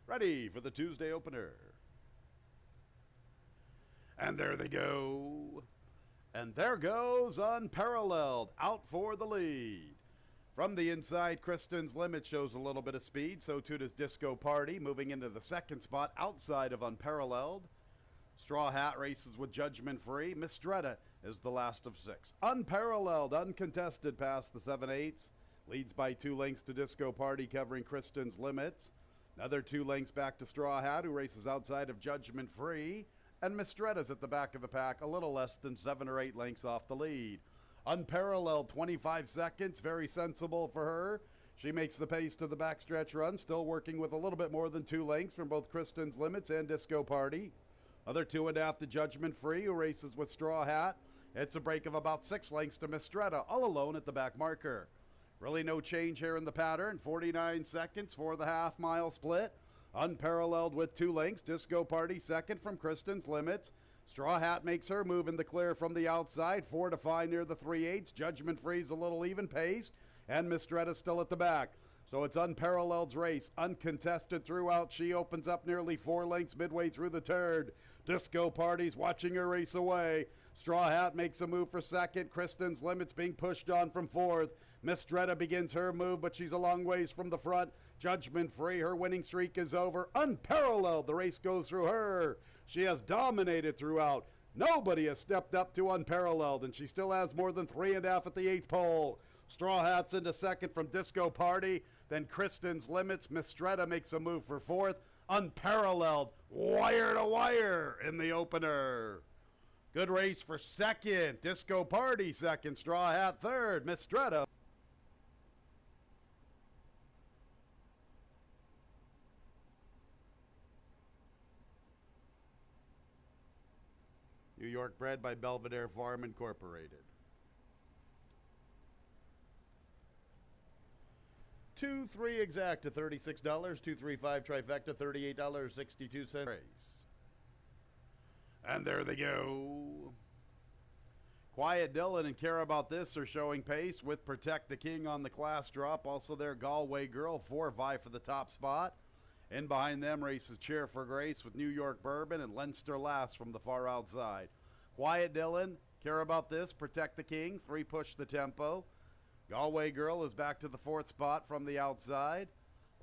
ready for the Tuesday opener. And there they go. And there goes Unparalleled, out for the lead. From the inside, Kristen's Limit shows a little bit of speed, so too does Disco Party, moving into the second spot outside of Unparalleled. Straw Hat races with Judgment Free. MISTRETTA is the last of 6. Unparalleled, uncontested past the 7/8. Leads by 2 lengths to Disco Party, covering Kristen's Limits. Another 2 lengths back to Straw Hat, who races outside of Judgment Free. And MISTRETTA's at the back of the pack, a little less than 7 or 8 lengths off the lead. Unparalleled, 25 seconds, very sensible for her. She makes the pace to the backstretch run, still working with a little bit more than 2 lengths from both Kristen's Limits and Disco Party. Other 2.5 to Judgment Free, who races with Straw Hat. It's a break of about 6 lengths to MISTRETTA, all alone at the back marker. Really no change here in the pattern. 49 seconds for the half-mile split. Unparalleled with 2 lengths. Disco Party second from Kristen's Limits. Straw Hat makes her move in the clear from the outside. 4 to 5 near the 3/8. Judgment Free's a little even-paced. And MISTRETTA still at the back. So it's Unparalleled's race, uncontested throughout. She opens up nearly 4 lengths midway through the third. Disco Party's watching her race away. Straw Hat makes a move for second. Kristen's Limits being pushed on from fourth. MISTRETTA begins her move, but she's a long ways from the front. Judgment Free, her winning streak is over. Unparalleled, the race goes through her. She has dominated throughout. Nobody has stepped up to Unparalleled, and she still has more than 3.5 at the 8th pole. Straw Hat's into second from Disco Party. Then Kristen's Limits. MISTRETTA makes a move for fourth. Unparalleled, wire to wire in the opener. Good race for second. Disco Party second. Straw Hat third. MISTRETTA. New York bred by Belvedere Farm Incorporated. 2-3 exacta, $36. 2-3-5 trifecta, $38.62 race. And there they go. Quiet Dillon and Care About This are showing pace with Protect the King on the class drop. Also their Galway Girl, 4 vie for the top spot. In behind them races Cheer for Grace with New York Bourbon and Leinster Lass from the far outside. Quiet Dillon, Care About This, Protect the King, 3 push the tempo. Galway Girl is back to the 4th spot from the outside.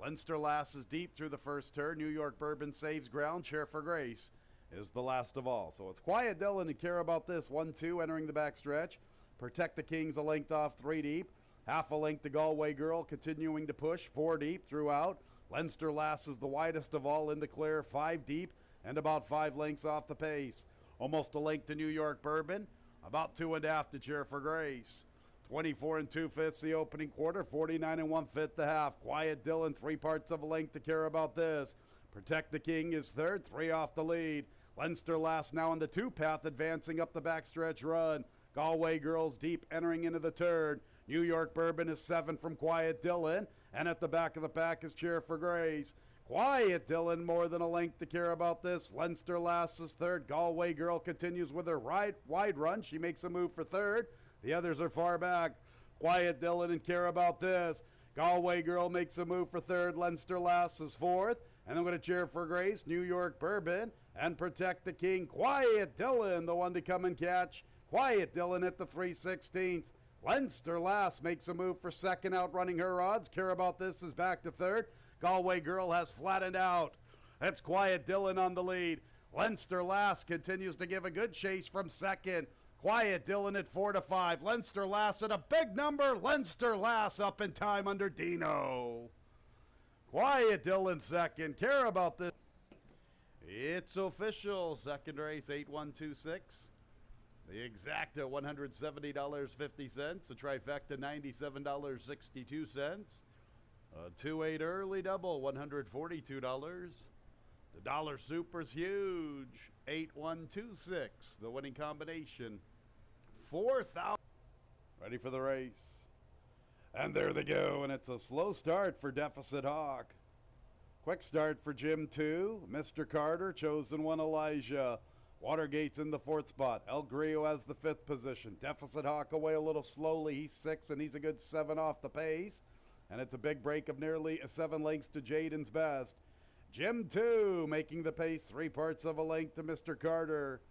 Leinster Lass is deep through the first turn. New York Bourbon saves ground. Cheer for Grace is the last of all. So it's Quiet Dillon and Care About This, 1-2 entering the backstretch. Protect the King's a length off, 3 deep. Half a length to Galway Girl, continuing to push, 4 deep throughout. Leinster Lass is the widest of all in the clear, 5 deep, and about 5 lengths off the pace. Almost a length to New York Bourbon, about 2.5 to Cheer for Grace. 24 2/5 the opening quarter, 49 1/5 the half. Quiet Dillon, 3 parts of a length to Care About This. Protect the King is third, 3 off the lead. Leinster Lass now on the 2 path, advancing up the backstretch run. Galway Girls deep, entering into the turn. New York Bourbon is 7 from Quiet Dillon, and at the back of the pack is Cheer for Grace. Quiet Dillon more than a length to Care About This. Leinster Lass is third. Galway Girl continues with her wide run. She makes a move for third. The others are far back. Quiet Dillon and Care About This. Galway Girl makes a move for third. Leinster Lass is fourth. And I'm going to Cheer for Grace, New York Bourbon, and Protect the King. Quiet Dillon, the one to come and catch. Quiet Dillon at the 3/16. Leinster Lass makes a move for second, outrunning her odds. Care About This is back to third. Galway Girl has flattened out. That's Quiet Dillon on the lead. Leinster Lass continues to give a good chase from second. Quiet Dillon at 4 to 5. Leinster Lass at a big number. Leinster Lass up in time under Dino. Quiet Dillon second. Care About This. It's official. Second race, 8126. The exacta, $170.50. The trifecta, $97.62. A 2-8 early double, $142. The dollar super's huge, 8126. The winning combination, 4,000. Ready for the race. And there they go, and it's a slow start for Deficit Hawk. Quick start for Jim 2, Mr. Carter, Chosen 1 Elijah. Watergate's in the 4th spot. El Grillo has the 5th position. Deficit Hawk away a little slowly. He's 6, and he's a good 7 off the pace. And it's a big break of nearly 7 lengths to Jaden's Best. Jim 2 making the pace 3 parts of a length to Mr. Carter.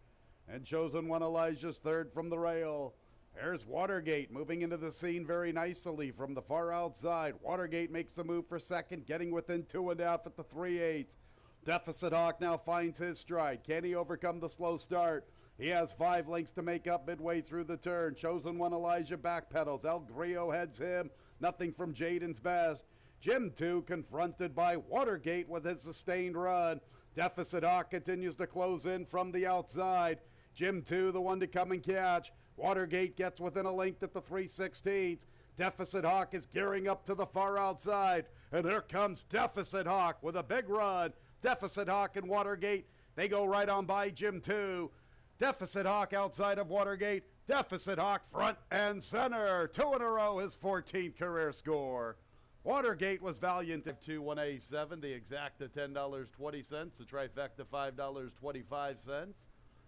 And Chosen One Elijah's third from the rail. There's Watergate moving into the scene very nicely from the far outside. Watergate makes a move for second, getting within 2.5 at the 3/8. Deficit Hawk now finds his stride. Can he overcome the slow start? He has 5 lengths to make up midway through the turn. Chosen One Elijah backpedals. El Grillo heads him. Nothing from Jaden's best. Jim 2 confronted by Watergate with his sustained run. Deficit Hawk continues to close in from the outside. Jim 2 the one to come and catch. Watergate gets within a length at the 3/16. Deficit Hawk is gearing up to the far outside. And here comes Deficit Hawk with a big run. Deficit Hawk and Watergate, they go right on by Jim 2. Deficit Hawk outside of Watergate. Deficit Hawk front and center. 2 in a row, his 14th career score. Watergate was valiant at 2-1A7, the exacta $10.20, the trifecta $5.25,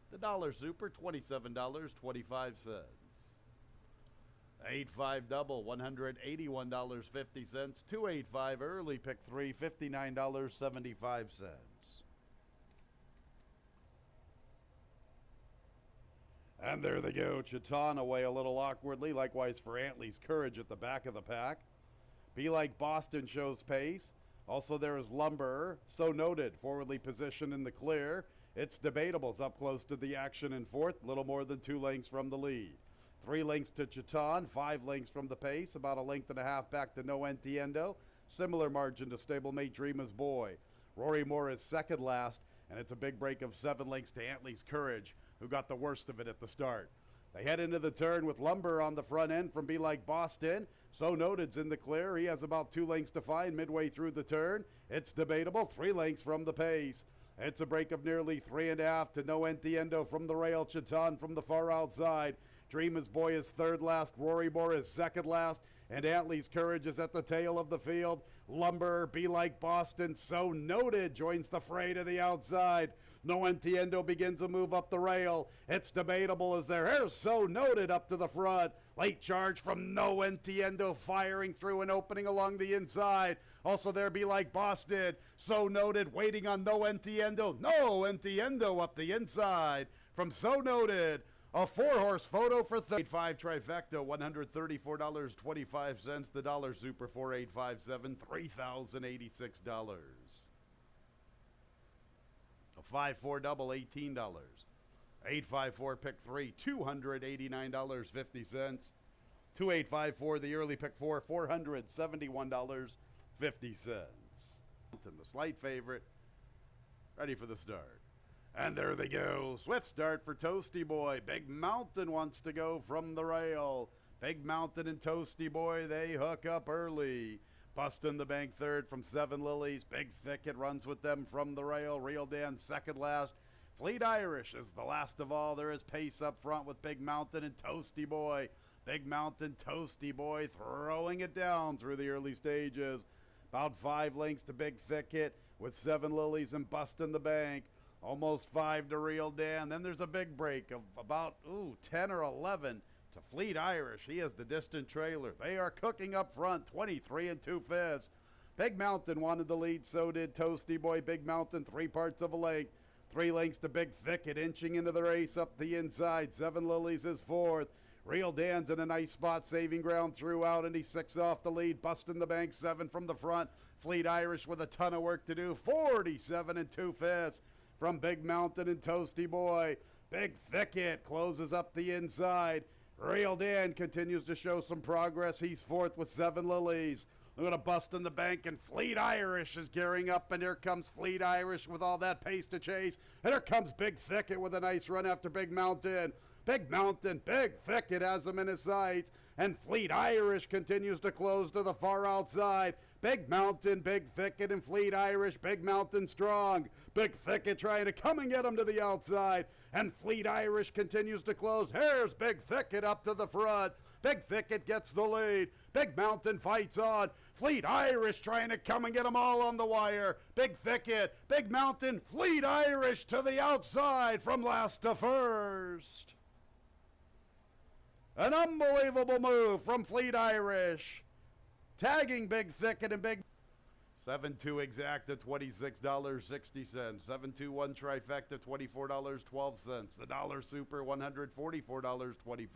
the dollar super $27.25. 8-5 double $181.50, 2-8-5 early pick 3 $59.75. And there they go, Chiton away a little awkwardly, likewise for Antley's Courage at the back of the pack. Be Like Boston shows pace. Also there is Lumber, So Noted, forwardly positioned in the clear. It's Debatables up close to the action in fourth, little more than 2 lengths from the lead. 3 lengths to Chiton, 5 lengths from the pace, about 1.5 lengths back to No Entiendo. Similar margin to stablemate Dreamer's Boy. Rory Moore is second last, and it's a big break of 7 lengths to Antley's Courage, who got the worst of it at the start. They head into the turn with Lumber on the front end from Be Like Boston. So Noted's in the clear. He has about 2 lengths to find midway through the turn. It's Debatable, 3 lengths from the pace. It's a break of nearly 3.5 to No Entiendo from the rail. Chiton from the far outside. Dreamer's Boy is third last. Rory Moore is second last. And Antley's Courage is at the tail of the field. Lumber, Be Like Boston, So Noted joins the fray to the outside. No Entiendo begins to move up the rail. It's Debatable as their hair's So Noted up to the front. Late charge from No Entiendo firing through and opening along the inside. Also there Be Like Boston. So Noted waiting on No Entiendo. No Entiendo up the inside from So Noted. A 4-horse photo for 35 trifecta, $134.25. The dollar super 4857, $3,086. A 5-4 double, $18. 8-5-4 pick 3, $289.50. 2-8-5-4 the early pick 4, $471.50. And the slight favorite, ready for the start. And there they go. Swift start for Toasty Boy. Big Mountain wants to go from the rail. Big Mountain and Toasty Boy, they hook up early. Bustin' the bank third from 7 Lilies. Big Thicket runs with them from the rail. Real Dan second last. Fleet Irish is the last of all. There is pace up front with Big Mountain and Toasty Boy. Big Mountain, Toasty Boy throwing it down through the early stages. About 5 lengths to Big Thicket with 7 Lilies and Bustin' the bank. Almost 5 to Real Dan. Then there's a big break of about 10 or 11 to Fleet Irish. He is the distant trailer. They are cooking up front, 23 2/5. Big Mountain wanted the lead, so did Toasty Boy. Big Mountain, 3 parts of a length. 3 lengths to Big Thicket, inching into the race up the inside. 7 Lilies is fourth. Real Dan's in a nice spot, saving ground throughout, and he's 6 off the lead. Busting the bank, 7 from the front. Fleet Irish with a ton of work to do, 47 2/5. From Big Mountain and Toasty Boy. Big Thicket closes up the inside. Real Dan continues to show some progress. He's fourth with 7 Lilies. They're going to bust in the bank, and Fleet Irish is gearing up, and here comes Fleet Irish with all that pace to chase. And here comes Big Thicket with a nice run after Big Mountain. Big Mountain, Big Thicket has him in his sights, and Fleet Irish continues to close to the far outside. Big Mountain, Big Thicket, and Fleet Irish. Big Mountain strong. Big Thicket trying to come and get him to the outside, and Fleet Irish continues to close. Here's Big Thicket up to the front. Big Thicket gets the lead. Big Mountain fights on. Fleet Irish trying to come and get them all on the wire. Big Thicket, Big Mountain, Fleet Irish to the outside from last to first. An unbelievable move from Fleet Irish. Tagging Big Thicket and Big 7-2 exacta, $26.60. 7-2-1 trifecta, $24.12. The dollar super, $144.25.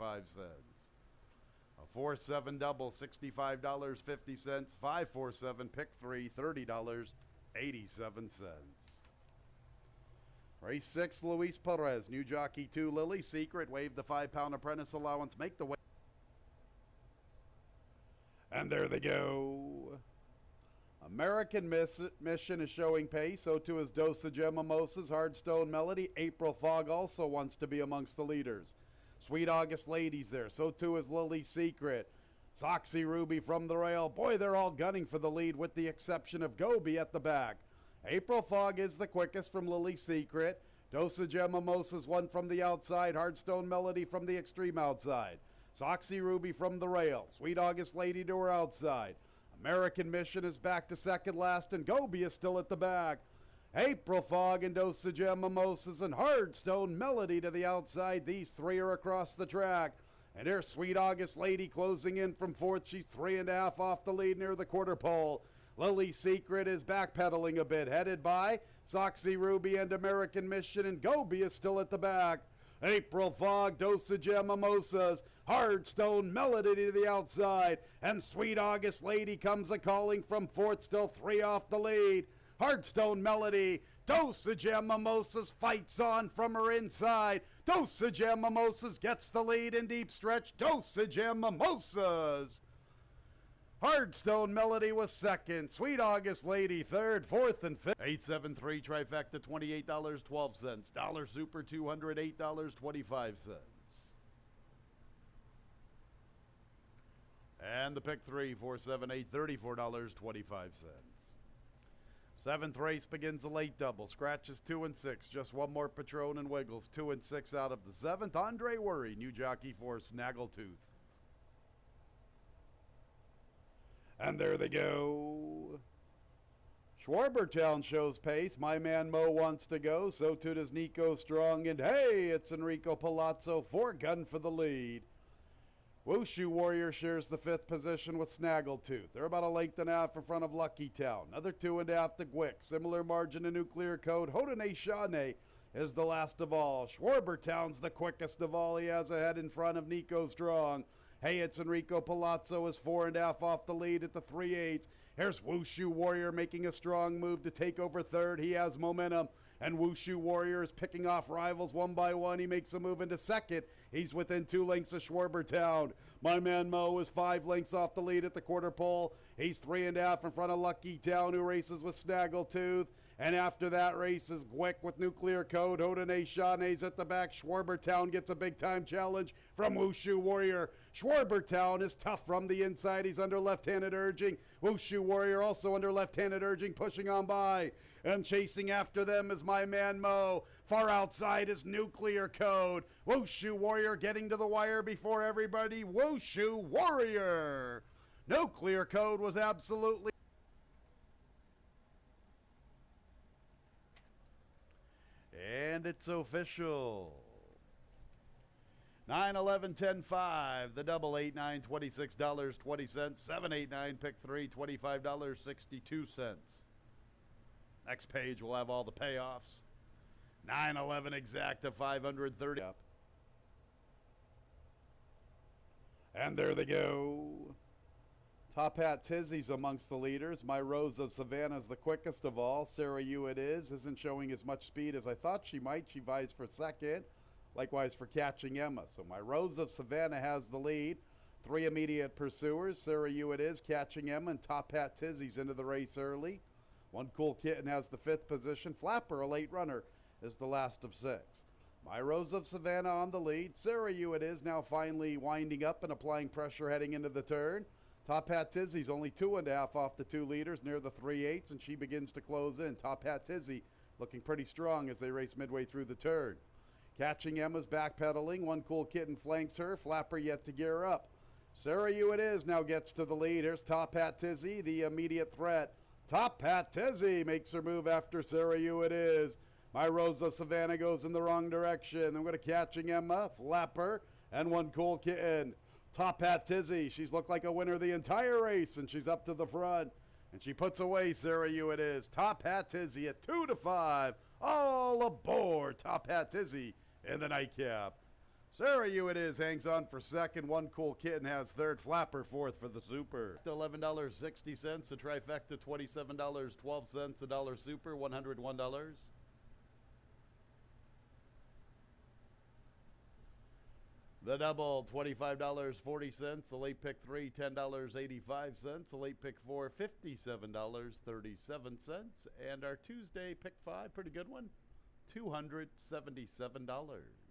A 4-7 double, $65.50. 5-4-7 pick 3, $30.87. Race 6, Luis Perez. New jockey 2, Lily Secret. Waive the 5-pound apprentice allowance. Make the way. And there they go. American Mission is showing pace. So too is Dosage and Mimosas. Hardstone Melody. April Fog also wants to be amongst the leaders. Sweet August Ladies there. So too is Lily Secret. Soxy Ruby from the rail. Boy, they're all gunning for the lead with the exception of Goby at the back. April Fog is the quickest from Lily Secret. Dosage and Mimosas one from the outside. Hardstone Melody from the extreme outside. Soxy Ruby from the rail. Sweet August Lady to her outside. American Mission is back to second last, and Goby is still at the back. April Fog and Dosage and Mimosas and Hardstone Melody to the outside. These three are across the track. And here's Sweet August Lady closing in from fourth. She's 3.5 off the lead near the quarter pole. Lily Secret is backpedaling a bit, headed by Soxy Ruby and American Mission, and Goby is still at the back. April Fog, Dosage and Mimosas, Hardstone Melody to the outside, and Sweet August Lady comes a-calling from fourth, still 3 off the lead. Hardstone Melody, Dosage and Mimosas fights on from her inside. Dosage and Mimosas gets the lead in deep stretch. Dosage and Mimosas. Hardstone Melody was second. Sweet August Lady third, fourth, and fifth. 873 trifecta, $28.12. Dollar super, $208.25. And the pick 3, 478, $34.25. Seventh race begins a late double. Scratches 2 and 6. Just one more Patron and Wiggles. 2 and 6 out of the seventh. Andre Worry, new jockey for Snaggletooth. And there they go. Schwarbertown shows pace. My man Mo wants to go. So too does Nico Strong. And hey, it's Enrico Palazzo. 4 gun for the lead. Wushu Warrior shares the 5th position with Snaggletooth. They're about a length and a half in front of Lucky Town. Another 2.5 to Gwick. Similar margin to Nuclear Code. Haudenosaunee is the last of all. Schwarbertown's the quickest of all. He has a head in front of Nico Strong. Hey, it's Enrico Palazzo is 4.5 off the lead at the 3/8. Here's Wushu Warrior making a strong move to take over third. He has momentum, and Wushu Warrior is picking off rivals one by one. He makes a move into second. He's within 2 lengths of Schwarbertown. My man Mo is 5 lengths off the lead at the quarter pole. He's 3.5 in front of Lucky Town, who races with Snaggletooth. And after that race is Gwick with Nuclear Code. Haudenosaunee at the back. Schwarbertown gets a big-time challenge from Wushu Warrior. Schwarbertown is tough from the inside. He's under left-handed urging. Wushu Warrior also under left-handed urging, pushing on by. And chasing after them is my man Mo. Far outside is Nuclear Code. Wushu Warrior getting to the wire before everybody. Wushu Warrior. Nuclear Code was absolutely... And it's official. 9-11-10-5. The double 8-9, $26.20. 7-8-9, pick 3, $25.62. Next page will have all the payoffs. 9-11 exacta, 530 up. And there they go. Top Hat Tizzy's amongst the leaders. My Rose of Savannah's the quickest of all. SARAYU it is. Isn't showing as much speed as I thought she might. She vies for second. Likewise for Catching Emma. So My Rose of Savannah has the lead. 3 immediate pursuers. SARAYU it is. Catching Emma and Top Hat Tizzy's into the race early. One Cool Kitten has the 5th position. Flapper, a late runner, is the last of 6. My Rose of Savannah on the lead. SARAYU it is now finally winding up and applying pressure heading into the turn. Top Hat Tizzy's only 2.5 off the 2 leaders near the 3/8, and she begins to close in. Top Hat Tizzy looking pretty strong as they race midway through the turn. Catching Emma's backpedaling. One Cool Kitten flanks her. Flapper yet to gear up. SARAYU it is now gets to the lead. Here's Top Hat Tizzy, the immediate threat. Top Hat Tizzy makes her move after SARAYU it is. My Rose of Savannah goes in the wrong direction. I'm going to Catching Emma, Flapper, and One Cool Kitten. Top Hat Tizzy, she's looked like a winner the entire race, and she's up to the front. And she puts away SARAYU it is. Top Hat Tizzy at 2 to 5. All aboard Top Hat Tizzy in the nightcap. SARAYU it is. Hangs on for second. One Cool Kitten has third. Flapper fourth for the super. $11.60. A trifecta $27.12. A dollar super $101. The double, $25.40. The late pick three, $10.85. The late pick four, $57.37. And our Tuesday pick five, pretty good one, $277.